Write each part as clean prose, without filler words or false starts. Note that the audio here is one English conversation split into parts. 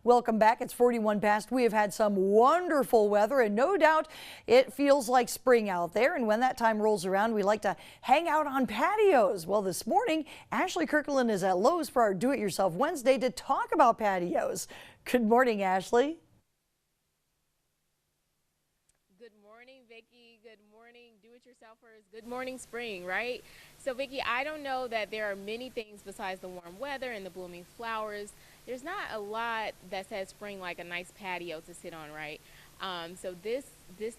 Welcome back. It's 41 past. We have had some wonderful weather, and no doubt it feels like spring out there. And when that time rolls around, we like to hang out on patios. Well, this morning, Ashley Kirkland is at Lowe's for our Do It Yourself Wednesday to talk about patios. Good morning, Ashley. Good morning, Vicki. Good morning, do-it-yourselfers. Good morning, spring, right? So, Vicki, I don't know that there are many things besides the warm weather and the blooming flowers. There's not a lot that says spring like a nice patio to sit on, right? So this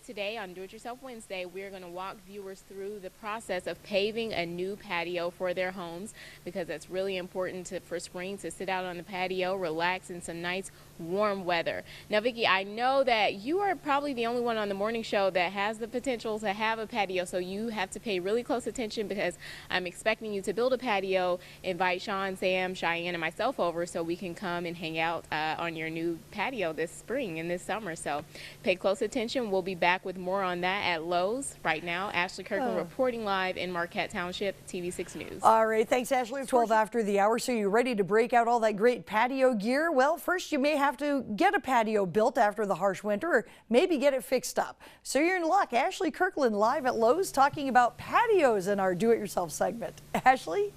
today on Do It Yourself Wednesday, we're going to walk viewers through the process of paving a new patio for their homes, because it's really important for spring to sit out on the patio, relax in some nice warm weather. Now, Vicki, I know that you are probably the only one on the morning show that has the potential to have a patio, so you have to pay really close attention, because I'm expecting you to build a patio, invite Sean, Sam, Cheyenne, and myself over so we can come and hang out on your new patio this spring and this summer. So pay close attention. We'll be back with more on that at Lowe's. Right now, Ashley Kirkland reporting live in Marquette Township, TV6 News. All right, thanks, Ashley. 12 after the hour. So you ready to break out all that great patio gear? Well, first you may have to get a patio built after the harsh winter, or maybe get it fixed up. So you're in luck. Ashley Kirkland live at Lowe's talking about patios in our Do It Yourself segment. Ashley?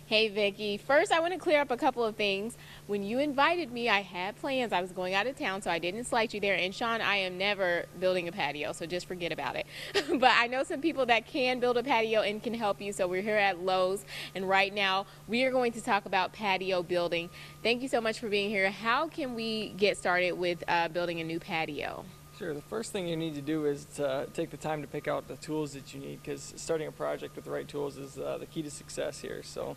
Hey, Vicki. First, I want to clear up a couple of things. When you invited me, I had plans. I was going out of town, so I didn't slight you there. And Sean, I am never building a patio, so just forget about it. But I know some people that can build a patio and can help you, so we're here at Lowe's. And right now, we are going to talk about patio building. Thank you so much for being here. How can we get started with building a new patio? Sure. The first thing you need to do is to take the time to pick out the tools that you need, because starting a project with the right tools is the key to success here. So.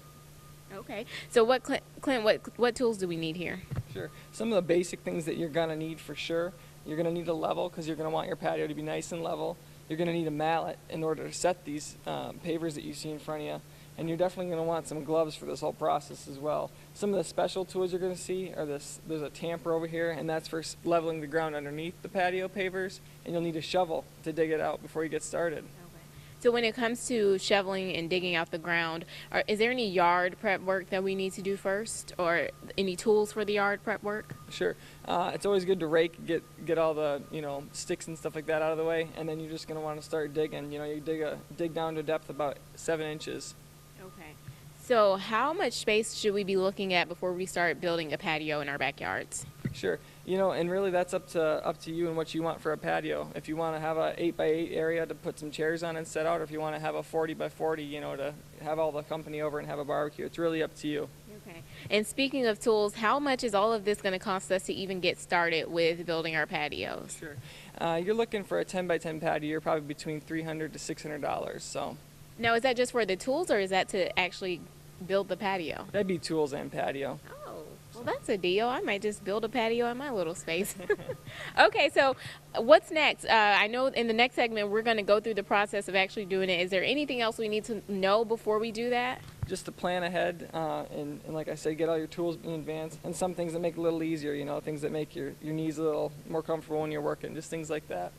Okay. So Clint, what tools do we need here? Sure. Some of the basic things that you're going to need for sure. You're going to need a level, because you're going to want your patio to be nice and level. You're going to need a mallet in order to set these pavers that you see in front of you. And you're definitely going to want some gloves for this whole process as well. Some of the special tools you're going to see are there's a tamper over here, and that's for leveling the ground underneath the patio pavers. And you'll need a shovel to dig it out before you get started. So when it comes to shoveling and digging out the ground, is there any yard prep work that we need to do first, or any tools for the yard prep work? Sure. It's always good to rake, get all the sticks and stuff like that out of the way, and then you're just going to want to start digging. You dig down to a depth about 7 inches. Okay. So how much space should we be looking at before we start building a patio in our backyards? Sure. And really that's up to you and what you want for a patio. If you want to have a 8x8 area to put some chairs on and set out, or if you want to have a 40x40, to have all the company over and have a barbecue, it's really up to you. Okay. And speaking of tools, how much is all of this going to cost us to even get started with building our patios? Sure. You're looking for a 10x10 patio, you're probably between $300 to $600. So. Now, is that just for the tools, or is that to actually build the patio? That'd be tools and patio. Well, that's a deal. I might just build a patio in my little space. Okay, so what's next? I know in the next segment we're going to go through the process of actually doing it. Is there anything else we need to know before we do that? Just to plan ahead, and like I said, get all your tools in advance, and some things that make it a little easier, things that make your knees a little more comfortable when you're working, just things like that.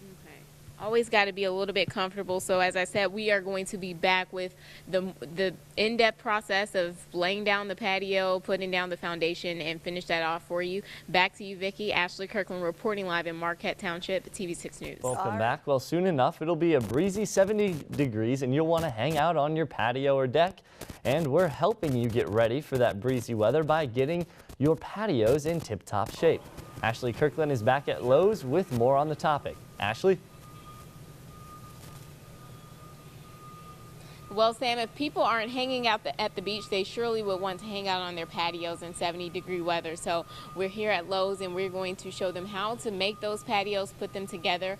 Always got to be a little bit comfortable. So as I said, we are going to be back with the in-depth process of laying down the patio, putting down the foundation, and finish that off for you. Back to you, Vicki. Ashley Kirkland reporting live in Marquette Township, TV6 News. Welcome back. Well, soon enough, it'll be a breezy 70 degrees, and you'll want to hang out on your patio or deck. And we're helping you get ready for that breezy weather by getting your patios in tip-top shape. Ashley Kirkland is back at Lowe's with more on the topic. Ashley? Well, Sam, if people aren't hanging out at the beach, they surely would want to hang out on their patios in 70-degree weather. So we're here at Lowe's, and we're going to show them how to make those patios, put them together.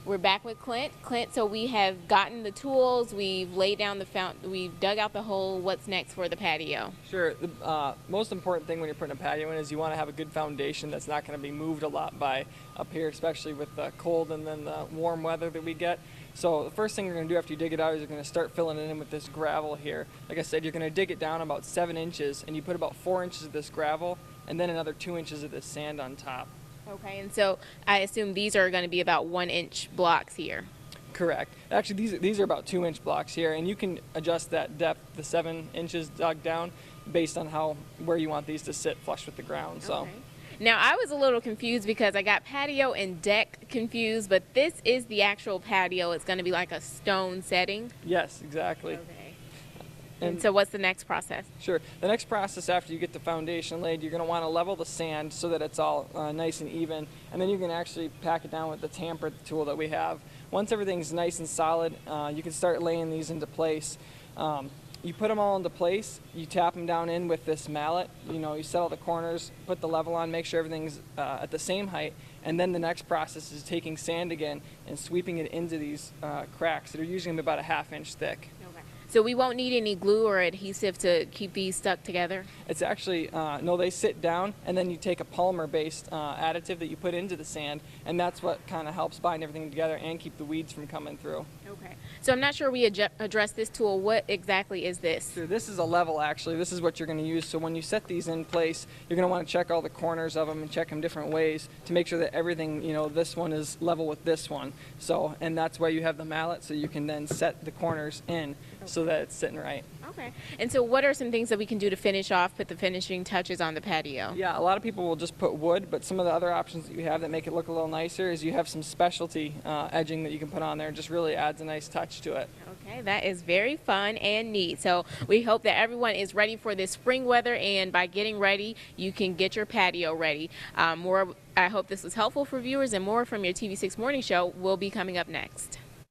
We're back with Clint. Clint, so we have gotten the tools, we've laid down we've dug out the hole. What's next for the patio? Sure. The most important thing when you're putting a patio in is you want to have a good foundation that's not going to be moved a lot by up here, especially with the cold and then the warm weather that we get. So the first thing you're going to do after you dig it out is you're going to start filling it in with this gravel here. Like I said, you're going to dig it down about 7 inches, and you put about 4 inches of this gravel and then another 2 inches of this sand on top. Okay, and so I assume these are going to be about 1-inch blocks here. Correct. Actually, these are about 2-inch blocks here, and you can adjust that depth, the 7 inches dug down, based on where you want these to sit flush with the ground. So. Okay. Now, I was a little confused because I got patio and deck confused, but this is the actual patio. It's going to be like a stone setting. Yes, exactly. Okay. And so what's the next process? Sure. The next process after you get the foundation laid, you're going to want to level the sand so that it's all nice and even, and then you can actually pack it down with the tamper tool that we have. Once everything's nice and solid, you can start laying these into place. You put them all into place, you tap them down in with this mallet, you settle the corners, put the level on, make sure everything's at the same height, and then the next process is taking sand again and sweeping it into these cracks that are usually about a 1/2 inch thick. Okay. So we won't need any glue or adhesive to keep these stuck together? It's actually, no, they sit down, and then you take a polymer-based additive that you put into the sand, and that's what kind of helps bind everything together and keep the weeds from coming through. Okay. So I'm not sure we addressed this tool. What exactly is this? Sure, this is a level, actually. This is what you're going to use. So when you set these in place, you're going to want to check all the corners of them and check them different ways to make sure that everything, this one is level with this one. So, and that's why you have the mallet, so you can then set the corners in so that it's sitting right. Okay. And so what are some things that we can do to finish off, put the finishing touches on the patio? Yeah, a lot of people will just put wood, but some of the other options that you have that make it look a little nicer is you have some specialty edging that you can put on there. It just really adds a nice touch to it. Okay, that is very fun and neat. So we hope that everyone is ready for this spring weather, and by getting ready, you can get your patio ready. I hope this was helpful for viewers, and more from your TV6 Morning Show will be coming up next.